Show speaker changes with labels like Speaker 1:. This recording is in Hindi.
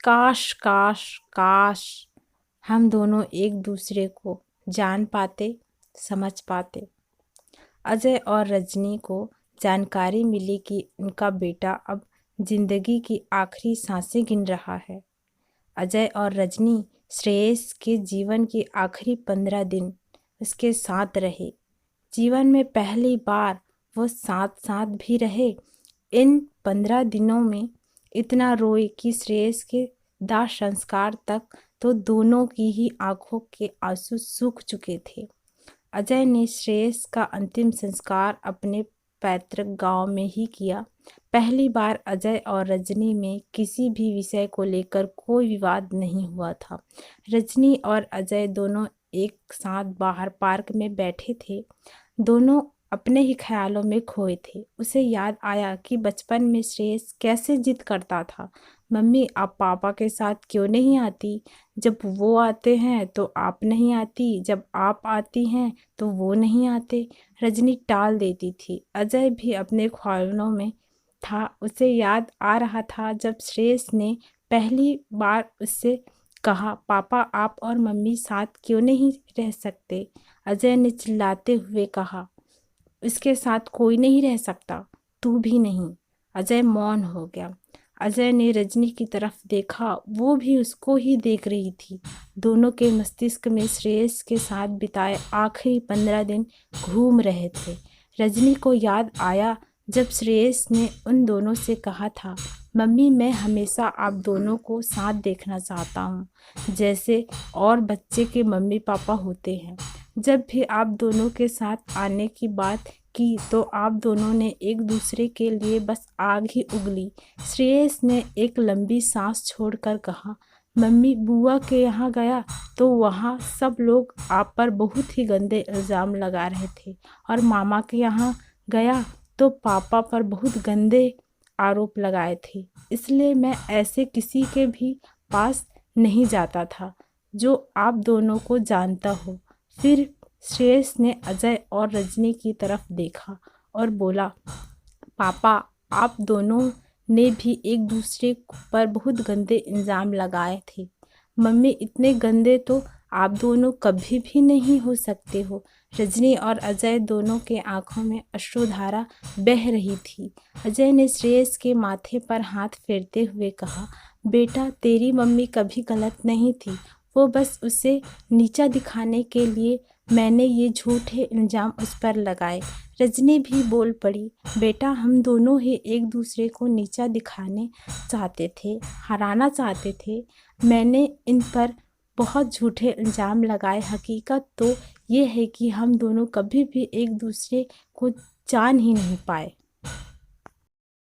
Speaker 1: काश काश काश हम दोनों एक दूसरे को जान पाते, समझ पाते। अजय और रजनी को जानकारी मिली कि उनका बेटा अब जिंदगी की आखिरी सांसें गिन रहा है। अजय और रजनी श्रेयस के जीवन के आखिरी 15 दिन उसके साथ रहे। जीवन में पहली बार वो साथ साथ भी रहे। इन 15 दिनों में इतना रोए कि श्रेयस के दाह संस्कार तक तो दोनों की ही आंखों के आंसू सूख चुके थे। अजय ने श्रेयस का अंतिम संस्कार अपने पैतृक गांव में ही किया। पहली बार अजय और रजनी में किसी भी विषय को लेकर कोई विवाद नहीं हुआ था। रजनी और अजय दोनों एक साथ बाहर पार्क में बैठे थे। दोनों अपने ही ख्यालों में खोए थे। उसे याद आया कि बचपन में श्रेयस कैसे जिद करता था, मम्मी आप पापा के साथ क्यों नहीं आती? जब वो आते हैं तो आप नहीं आती, जब आप आती हैं तो वो नहीं आते। रजनी टाल देती थी। अजय भी अपने ख्यालों में था। उसे याद आ रहा था जब श्रेयस ने पहली बार उससे कहा, पापा आप और मम्मी साथ क्यों नहीं रह सकते? अजय ने चिल्लाते हुए कहा, उसके साथ कोई नहीं रह सकता, तू भी नहीं। अजय मौन हो गया। अजय ने रजनी की तरफ देखा, वो भी उसको ही देख रही थी। दोनों के मस्तिष्क में श्रेयस के साथ बिताए आखिरी 15 दिन घूम रहे थे। रजनी को याद आया जब श्रेयस ने उन दोनों से कहा था, मम्मी मैं हमेशा आप दोनों को साथ देखना चाहता हूँ, जैसे और बच्चे के मम्मी पापा होते हैं। जब भी आप दोनों के साथ आने की बात की तो आप दोनों ने एक दूसरे के लिए बस आग ही उगली। श्रेयस ने एक लंबी सांस छोड़कर कहा, मम्मी बुआ के यहाँ गया तो वहाँ सब लोग आप पर बहुत ही गंदे इल्ज़ाम लगा रहे थे, और मामा के यहाँ गया तो पापा पर बहुत गंदे आरोप लगाए थे, इसलिए मैं ऐसे किसी के भी पास नहीं जाता था जो आप दोनों को जानता हो। फिर श्रेयस ने अजय और रजनी की तरफ देखा और बोला, पापा आप दोनों ने भी एक दूसरे पर बहुत गंदे इल्ज़ाम लगाए थे। मम्मी इतने गंदे तो आप दोनों कभी भी नहीं हो सकते हो। रजनी और अजय दोनों के आंखों में अश्रुधारा बह रही थी। अजय ने श्रेयस के माथे पर हाथ फेरते हुए कहा, बेटा तेरी मम्मी कभी गलत नहीं थी, वो बस उसे नीचा दिखाने के लिए मैंने ये झूठे इल्ज़ाम उस पर लगाए। रजनी भी बोल पड़ी, बेटा हम दोनों ही एक दूसरे को नीचा दिखाने चाहते थे, हराना चाहते थे। मैंने इन पर बहुत झूठे इल्ज़ाम लगाए। हकीकत तो ये है कि हम दोनों कभी भी एक दूसरे को जान ही नहीं पाए।